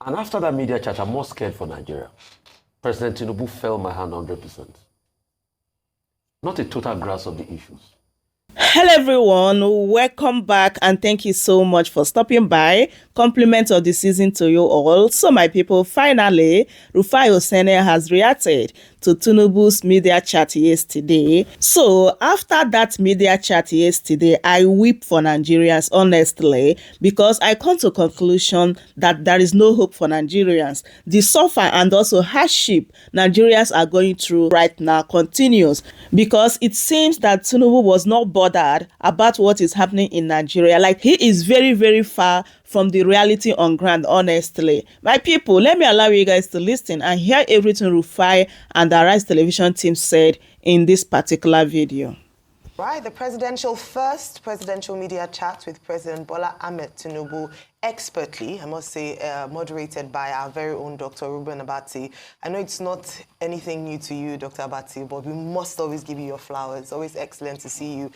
And after that media chat, I'm more scared for Nigeria. President Tinubu fell my hand 100%. Not a total grasp of the issues. Hello everyone, welcome back and thank you so much for stopping by. Compliment of the season to you all. So my people, finally, Rufai has reacted to Tinubu's media chat yesterday. So after that media chat yesterday, I weep for Nigerians, honestly, because I come to conclusion that there is no hope for Nigerians. The suffer and also hardship Nigerians are going through right now continues, because it seems that Tinubu was not bothered about what is happening in Nigeria. Like, he is very, very far from the reality on ground, honestly. My people, let me allow you guys to listen and hear everything Rufai and the Arise Television team said in this particular video. Right, the first presidential media chat with President Bola Ahmed Tinubu, expertly, I must say, moderated by our very own Dr. Ruben Abati. I know it's not anything new to you, Dr. Abati, but we must always give you your flowers. It's always excellent to see you,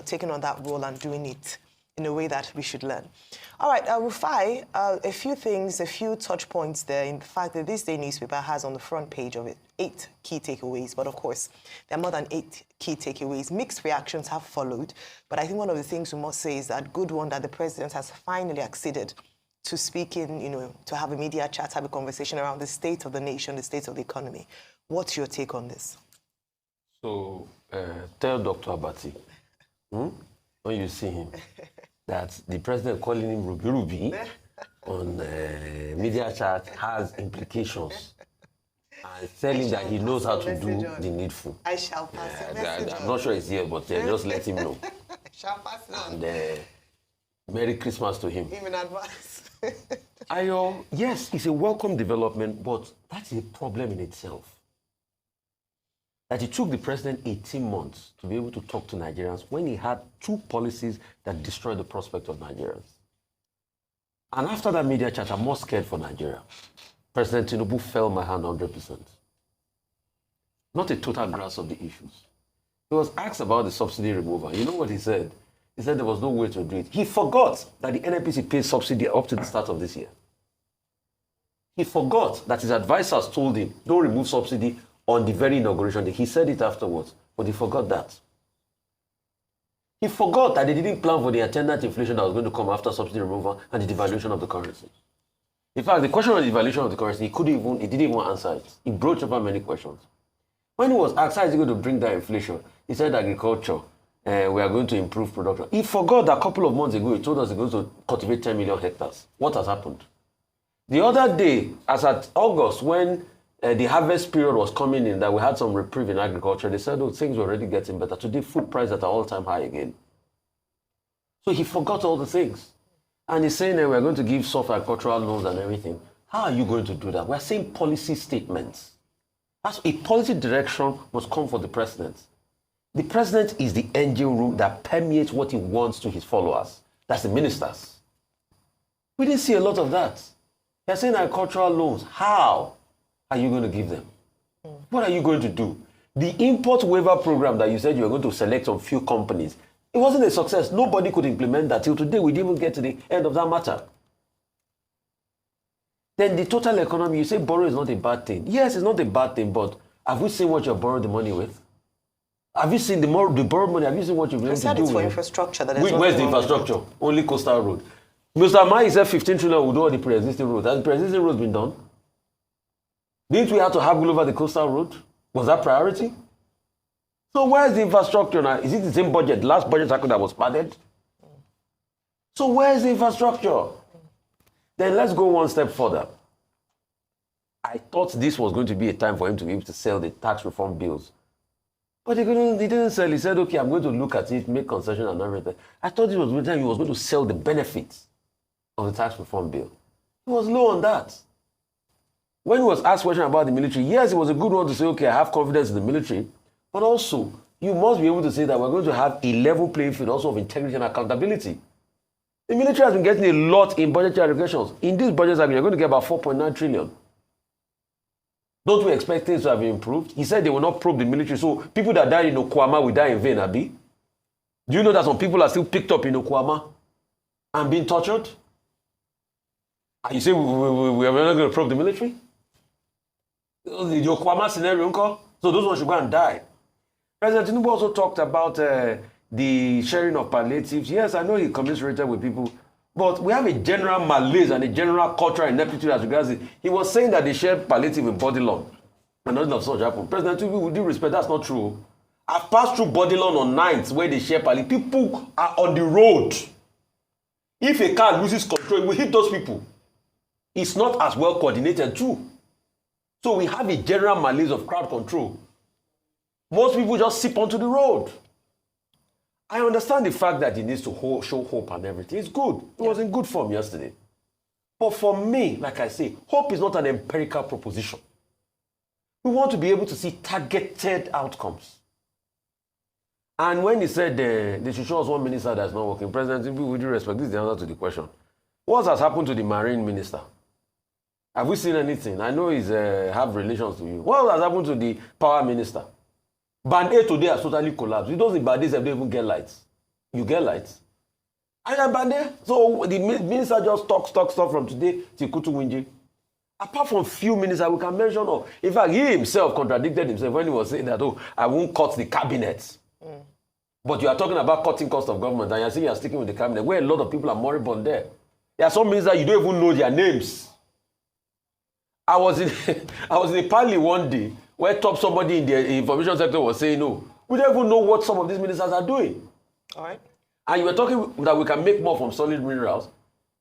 taking on that role and doing it in a way that we should learn. All right, Rufai, a few touch points there in the fact that this day newspaper has on the front page of it 8 key takeaways, but of course, there are more than 8 key takeaways. Mixed reactions have followed, but I think one of the things we must say is that good one that the president has finally acceded to speak in, to have a media chat, have a conversation around the state of the nation, the state of the economy. What's your take on this? So, tell Dr. Abati, when you see him, that the president calling him Ruby on media chat has implications. And tell him that he knows how to do the needful. I shall pass the message on. I'm not sure he's here, but just let him know. I shall pass it on. And Merry Christmas to him. Even advance. Ayo, yes, it's a welcome development, but that's a problem in itself. That it took the president 18 months to be able to talk to Nigerians when he had 2 policies that destroyed the prospect of Nigerians. And after that media chat, I'm more scared for Nigeria. President Tinubu fell my hand 100%. Not a total grasp of the issues. He was asked about the subsidy removal. You know what he said? He said there was no way to do it. He forgot that the NNPC paid subsidy up to the start of this year. He forgot that his advisors told him, don't remove subsidy on the very inauguration day. He said it afterwards, but he forgot that. He forgot that they didn't plan for the attendant inflation that was going to come after subsidy removal and the devaluation of the currency. In fact, the question on the devaluation of the currency, he didn't even answer it. He broached over many questions. When he was asked how is he going to bring down inflation, he said agriculture, we are going to improve production. He forgot that a couple of months ago, he told us he's going to cultivate 10 million hectares. What has happened? The other day, as at August, when the harvest period was coming in, that we had some reprieve in agriculture, they said, oh, things were already getting better. Today, food prices at an all-time high again. So he forgot all the things. And he's saying that we're going to give soft agricultural loans and everything. How are you going to do that? We're saying policy statements. That's a policy direction must come from the president. The president is the engine room that permeates what he wants to his followers. That's the ministers. We didn't see a lot of that. They're saying agricultural loans. How are you going to give them? What are you going to do? The import waiver program that you said you were going to select on few companies, it wasn't a success. Nobody could implement that. Till today, we didn't even get to the end of that matter. Then the total economy, you say borrow is not a bad thing. Yes, it's not a bad thing, but have we seen what you're borrowing the money with? Have you seen the borrowed money? Have you seen what you've been able to do it's for with infrastructure. Where's the infrastructure? Only coastal road. Mr. Mai said 15 trillion would do all the pre-existing roads. Has the pre-existing roads been done? Didn't we have to haggle over the coastal road? Was that priority? So where's the infrastructure now? Is it the same budget? Last budget cycle that was padded? So where's the infrastructure? Then let's go one step further. I thought this was going to be a time for him to be able to sell the tax reform bills. But he didn't sell. He said, okay, I'm going to look at it, make concessions and everything. I thought it was the time he was going to sell the benefits of the tax reform bill. He was low on that. When he was asked a question about the military, yes, it was a good one to say, okay, I have confidence in the military. But also, you must be able to say that we're going to have a level playing field also of integrity and accountability. The military has been getting a lot in budgetary allocations. In this budget cycle, you're going to get about 4.9 trillion. Don't we expect things to have improved? He said they will not probe the military. So people that died in Okwama will die in vain, Abi. Do you know that some people are still picked up in Okwama and being tortured? And you say we are not going to probe the military? The Yokwama scenario, so those ones should go and die. President Tinubu also talked about the sharing of palliatives. Yes, I know he commiserated with people, but we have a general malaise and a general cultural ineptitude as regards it. He was saying that they shared palliative in Bodilon, and nothing of such happened. President Tinubu, with due respect, that's not true. I've passed through Bodilon on nights where they share palliative. People are on the road. If a car loses control, it will hit those people. It's not as well coordinated too. So we have a general malaise of crowd control. Most people just sip onto the road. I understand the fact that he needs to show hope and everything. It's good. It was in good form yesterday. But for me, like I say, hope is not an empirical proposition. We want to be able to see targeted outcomes. And when he said they should show us one minister that's not working, President, with due respect, this is the answer to the question. What has happened to the marine minister? Have we seen anything? I know he's have relations to you. What has happened to the power minister? Band A today has totally collapsed. You don't think Band A don't even get lights. You get lights. And Band A, so the minister just talks from today till Kutu Winji. Apart from few ministers we can mention, in fact, he himself contradicted himself when he was saying that, I won't cut the cabinet. But you are talking about cutting cost of government, and you're saying you're sticking with the cabinet, where a lot of people are moribund there. There are some ministers you don't even know their names. I was in a party one day where somebody in the information sector was saying, no, we don't even know what some of these ministers are doing. All right. And you were talking that we can make more from solid minerals,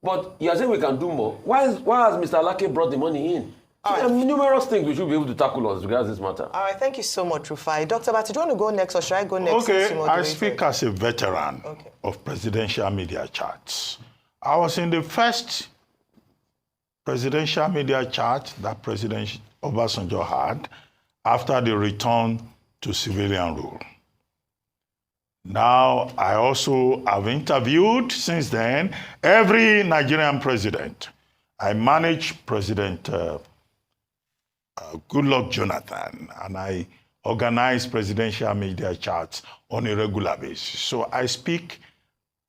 but you are saying we can do more. Why has Mr. Alake brought the money in? So there are numerous things we should be able to tackle as regards this matter. All right, thank you so much, Rufai. Dr. Bati, do you want to go next, or should I go next? Okay, I speak as a veteran of presidential media chats. I was in the first presidential media chat that President Obasanjo had after the return to civilian rule. Now, I also have interviewed since then every Nigerian president. I managed President Goodluck Jonathan, and I organize presidential media chats on a regular basis. So I speak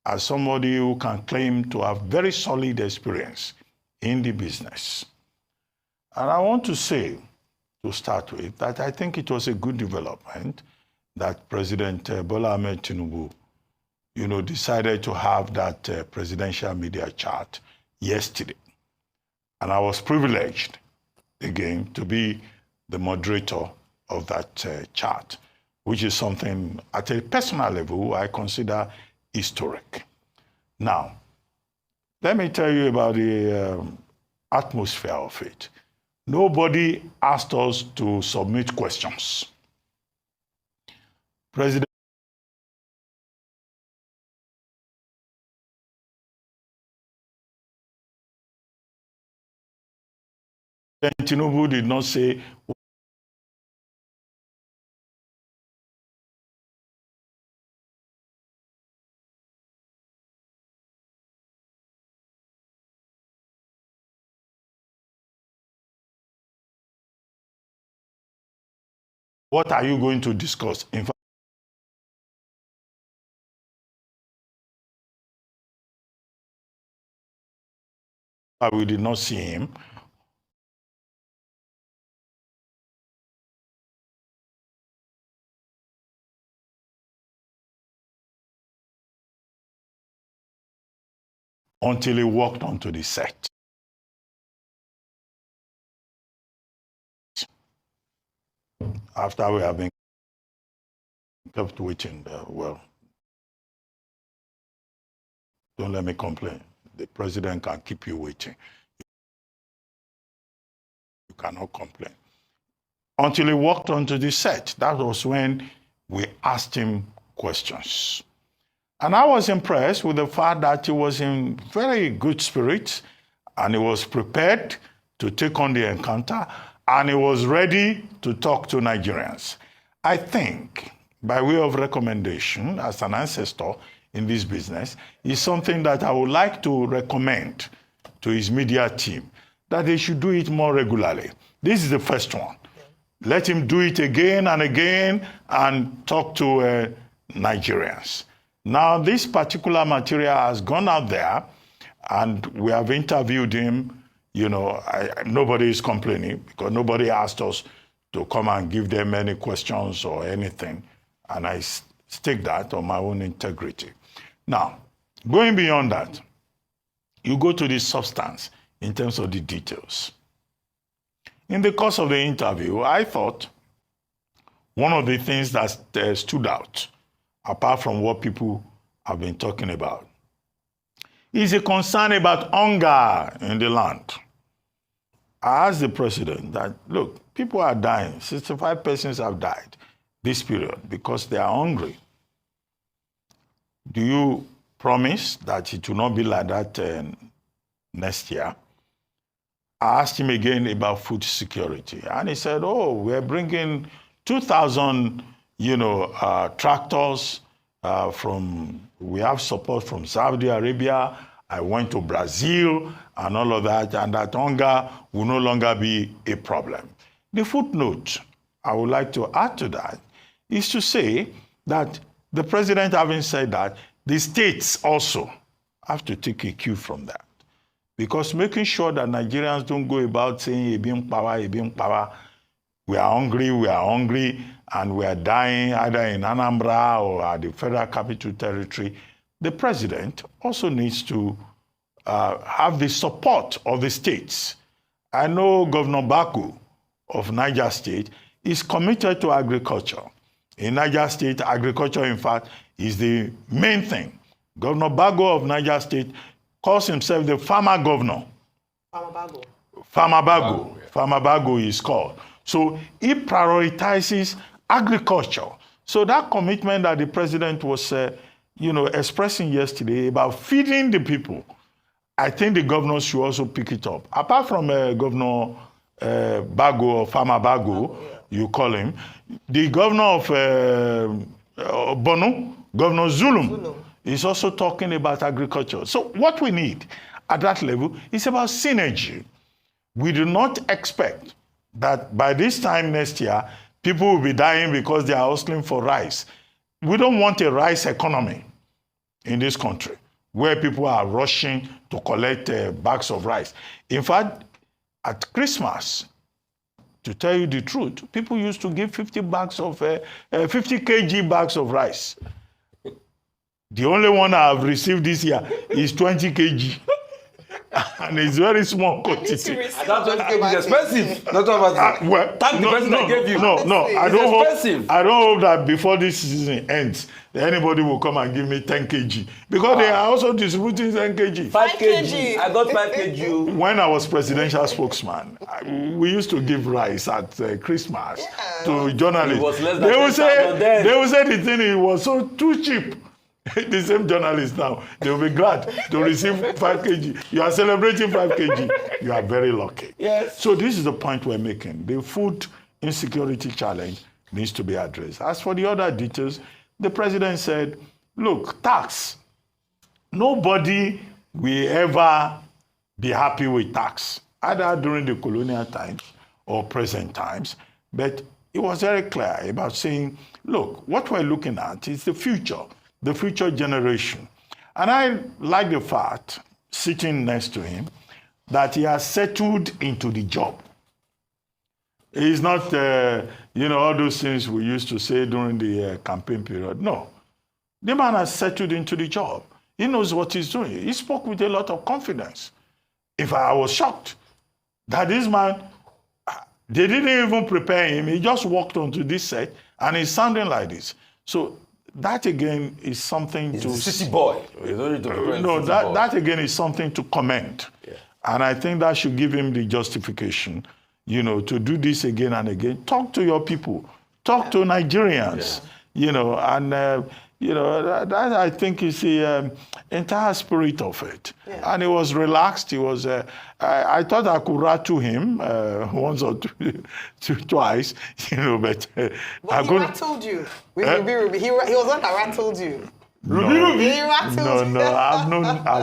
as somebody who can claim to have very solid experience in the business. And I want to say, to start with, that I think it was a good development that President Bola Ahmed Tinubu, decided to have that presidential media chat yesterday. And I was privileged, again, to be the moderator of that chat, which is something at a personal level I consider historic. Now, let me tell you about the atmosphere of it. Nobody asked us to submit questions. President Tinubu did not say what are you going to discuss? In fact, we did not see him. Until he walked onto the set. After we have been kept waiting, well, don't let me complain. The president can keep you waiting. You cannot complain. Until he walked onto the set, that was when we asked him questions. And I was impressed with the fact that he was in very good spirits, and he was prepared to take on the encounter, and he was ready to talk to Nigerians. I think, by way of recommendation, as an ancestor in this business, is something that I would like to recommend to his media team, that they should do it more regularly. This is the first one. Let him do it again and again and talk to Nigerians. Now, this particular material has gone out there, and we have interviewed him nobody is complaining because nobody asked us to come and give them any questions or anything. And I stake that on my own integrity. Now, going beyond that, you go to the substance in terms of the details. In the course of the interview, I thought one of the things that stood out, apart from what people have been talking about, is a concern about hunger in the land. I asked the president that, look, people are dying. 65 persons have died this period because they are hungry. Do you promise that it will not be like that next year? I asked him again about food security. And he said, oh, we're bringing 2,000, tractors we have support from Saudi Arabia. I went to Brazil and all of that, and that hunger will no longer be a problem. The footnote I would like to add to that is to say that the president, having said that, the states also have to take a cue from that. Because making sure that Nigerians don't go about saying, Ebim power, we are hungry, and we are dying either in Anambra or at the Federal Capital Territory, the president also needs to have the support of the states. I know Governor Baku of Niger State is committed to agriculture. In Niger State, agriculture, in fact, is the main thing. Governor Bago of Niger State calls himself the farmer governor. Farmer Bago is called. So he prioritizes agriculture. So that commitment that the president was, expressing yesterday about feeding the people, I think the governors should also pick it up. Apart from Governor Bago or Farmer Bago, you call him, the governor of Bono, Governor Zulum, is also talking about agriculture. So what we need at that level is about synergy. We do not expect that by this time next year, people will be dying because they are hustling for rice. We don't want a rice economy in this country where people are rushing to collect bags of rice. In fact, at Christmas, to tell you the truth, people used to give 50 kg bags of rice. The only one I have received this year is 20 kg. And it's very small quantity. That's 20 kg is expensive. That's what thank the person that gave you. I don't hope that before this season ends, anybody will come and give me 10 kg. Because they are also distributing 10 kg. 5 kg. I got 5 kg. When I was presidential spokesman, we used to give rice at Christmas to journalists. It was less than they will say the thing, it was so too cheap. The same journalists now, they will be glad to receive 5 kg. You are celebrating 5 kg. You are very lucky. Yes. So this is the point we're making. The food insecurity challenge needs to be addressed. As for the other details, the president said, look, tax. Nobody will ever be happy with tax, either during the colonial times or present times. But it was very clear about saying, look, what we're looking at is the future generation. And I like the fact, sitting next to him, that he has settled into the job. He's not, all those things we used to say during the campaign period. No. The man has settled into the job. He knows what he's doing. He spoke with a lot of confidence. In fact, I was shocked that this man, they didn't even prepare him. He just walked onto this set and he's sounding like this. So that again is something He's to... a city boy. That again is something to commend. Yeah. And I think that should give him the justification, to do this again and again. Talk to your people. Talk to Nigerians, that I think is the entire spirit of it. Yeah. And he was relaxed. He was, I thought I could rattle him once or twice, but... Well, he rattled you. He was one that rattled you. I've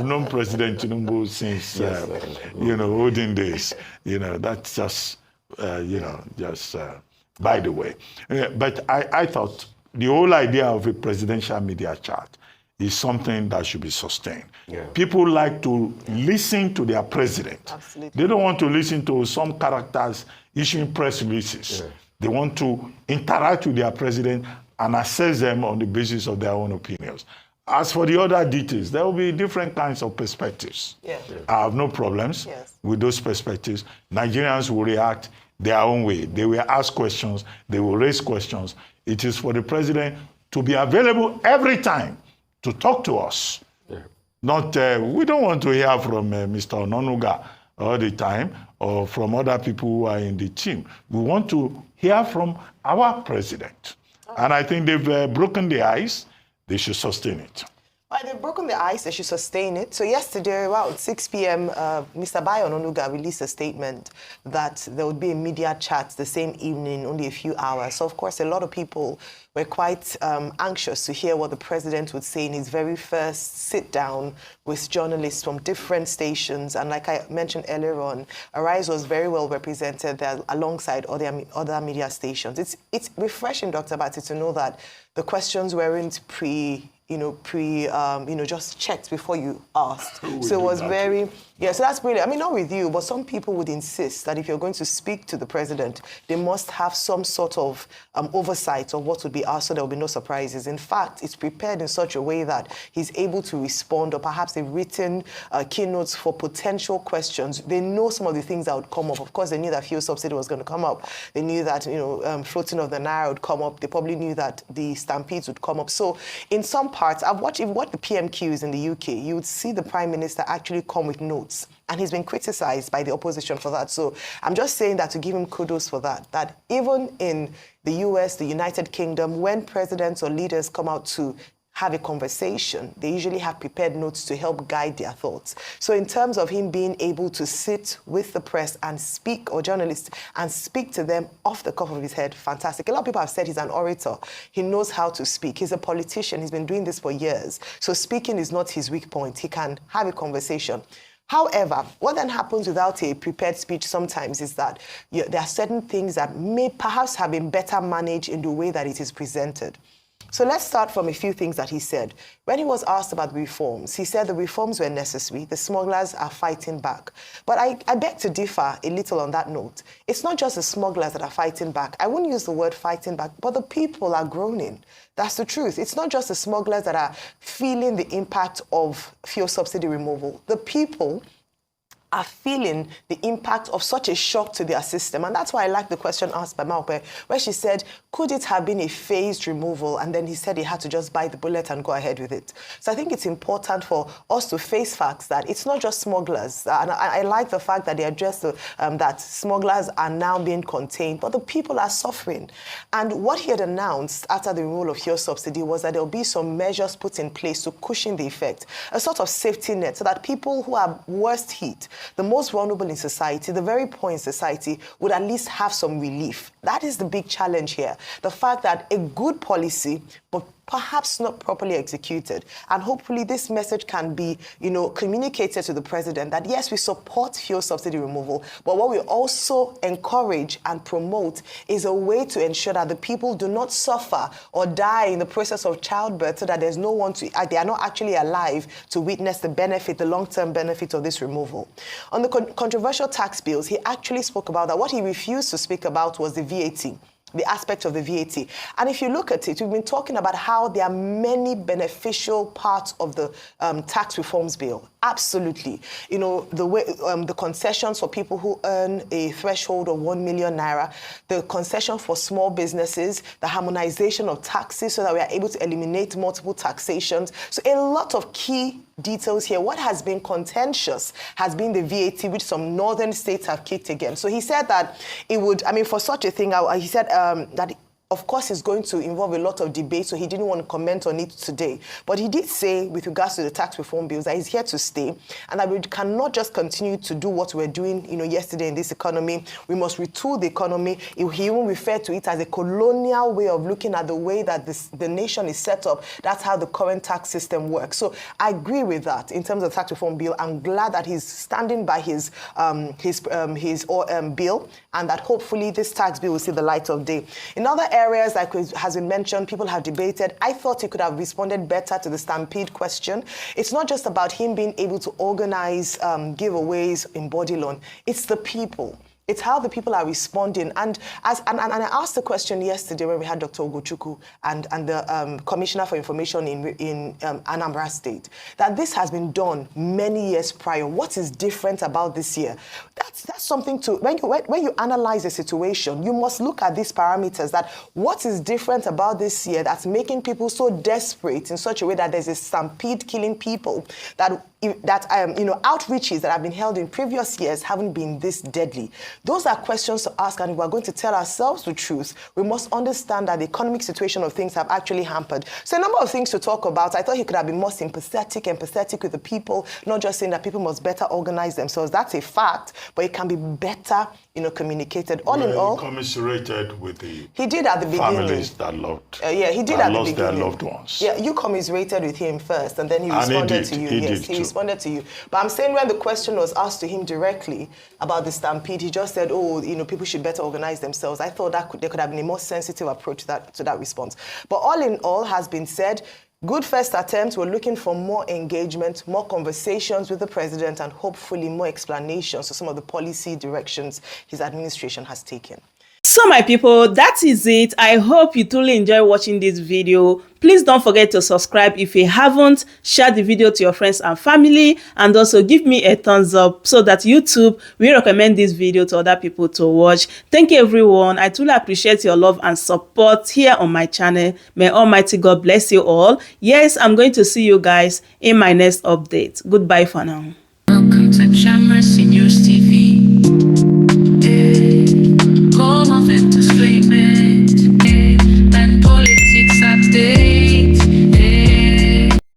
known President Tinubu since, olden days. That's just, by the way. But I thought the whole idea of a presidential media chat is something that should be sustained. Yeah. People like to listen to their president. Absolutely. They don't want to listen to some characters issuing press releases. Yeah. They want to interact with their president and assess them on the basis of their own opinions. As for the other details, there will be different kinds of perspectives. Yeah. I have no problems Yes. with those perspectives. Nigerians will react their own way. They will ask questions. They will raise questions. It is for the president to be available every time to talk to us. Yeah. Not, we don't want to hear from Mr. Ononuga all the time or from other people who are in the team. We want to hear from our president. And I think they've broken the ice. They should sustain it. Well, they've broken the ice. They should sustain it. So yesterday, around 6 p.m., Mr. Bayo Ononuga released a statement that there would be a media chat the same evening, only a few hours. So, of course, a lot of people were quite anxious to hear what the president would say in his very first sit-down with journalists from different stations. And like I mentioned earlier on, Arise was very well represented there alongside other media stations. It's refreshing, Dr. Bati, to know that the questions weren't just checked before you asked. So it was very, so that's brilliant. I mean, not with you, but some people would insist that if you're going to speak to the president, they must have some sort of oversight of what would be asked so there will be no surprises. In fact, it's prepared in such a way that he's able to respond, or perhaps they've written keynotes for potential questions. They know some of the things that would come up. Of course, they knew that fuel subsidy was going to come up. They knew that, floating of the Naira would come up. They probably knew that the stampedes would come up. So in some parts, if you watch the PMQs in the UK, you would see the Prime Minister actually come with notes. And he's been criticized by the opposition for that. So I'm just saying that to give him kudos for that even in the US, the United Kingdom, when presidents or leaders come out to have a conversation, they usually have prepared notes to help guide their thoughts. So in terms of him being able to sit with the press and speak, or journalists, and speak to them off the cuff of his head, fantastic. A lot of people have said he's an orator. He knows how to speak. He's a politician. He's been doing this for years. So speaking is not his weak point. He can have a conversation. However, what then happens without a prepared speech sometimes is that there are certain things that may perhaps have been better managed in the way that it is presented. So let's start from a few things that he said. When he was asked about the reforms, he said the reforms were necessary. The smugglers are fighting back. But I beg to differ a little on that note. It's not just the smugglers that are fighting back. I wouldn't use the word fighting back, but the people are groaning. That's the truth. It's not just the smugglers that are feeling the impact of fuel subsidy removal. The people are feeling the impact of such a shock to their system. And that's why I like the question asked by Maupe, where she said, could it have been a phased removal? And then he said he had to just bite the bullet and go ahead with it. So I think it's important for us to face facts that it's not just smugglers. And I like the fact that they addressed that smugglers are now being contained, but the people are suffering. And what he had announced after the removal of fuel subsidy was that there will be some measures put in place to cushion the effect, a sort of safety net, so that people who are worst hit, the most vulnerable in society, the very poor in society, would at least have some relief. That is the big challenge here. The fact that a good policy, but perhaps not properly executed. And hopefully this message can be, communicated to the president that yes, we support fuel subsidy removal, but what we also encourage and promote is a way to ensure that the people do not suffer or die in the process of childbirth, so that there's no one they are not actually alive to witness the long-term benefit of this removal. On the controversial tax bills, he actually spoke about that. What he refused to speak about was the VAT. The aspect of the VAT. And if you look at it, we've been talking about how there are many beneficial parts of the tax reforms bill. Absolutely. The way the concessions for people who earn a threshold of 1 million naira, the concession for small businesses, the harmonization of taxes so that we are able to eliminate multiple taxations. So a lot of key details here. What has been contentious has been the VAT, which some northern states have kicked again. So he said that it would, for such a thing, he said that of course, it's going to involve a lot of debate, so he didn't want to comment on it today. But he did say, with regards to the tax reform bills, that he's here to stay, and that we cannot just continue to do what we're doing, yesterday in this economy. We must retool the economy. He even referred to it as a colonial way of looking at the way that the nation is set up. That's how the current tax system works. So I agree with that in terms of the tax reform bill. I'm glad that he's standing by his bill, and that hopefully this tax bill will see the light of day. In other areas, like has been mentioned, people have debated. I thought he could have responded better to the stampede question. It's not just about him being able to organize giveaways in body loan. It's the people. It's how the people are responding. And I asked the question yesterday when we had Dr. Ogochukwu and the Commissioner for Information in Anambra State, that this has been done many years prior. What is different about this year? That's something to, when you analyze a situation, you must look at these parameters, that what is different about this year that's making people so desperate in such a way that there's a stampede killing people, that outreaches that have been held in previous years haven't been this deadly. Those are questions to ask, and if we're going to tell ourselves the truth, we must understand that the economic situation of things have actually hampered. So a number of things to talk about. I thought he could have been more sympathetic with the people, not just saying that people must better organize themselves. That's a fact, but it can be better, communicated. All in all, commiserated with the he did at the beginning. Families that loved. Yeah, he did at the beginning. Lost their loved ones. Yeah, you commiserated with him first, and then he responded to you. Yes, he responded to you. But I'm saying when the question was asked to him directly about the stampede, he just said, "Oh, people should better organize themselves." I thought there could have been a more sensitive approach to that response. But all in all has been said. Good first attempt. We're looking for more engagement, more conversations with the president, and hopefully more explanations to some of the policy directions his administration has taken. So my people, that is it. I hope you truly enjoy watching this video. Please don't forget to subscribe if you haven't. Share the video to your friends and family, and also give me a thumbs up so that YouTube will recommend this video to other people to watch. Thank you everyone. I truly appreciate your love and support here on my channel. May Almighty God bless you all. Yes, I'm going to see you guys in my next update. Goodbye for now. Welcome to Shammer Seniors TV. Call of it.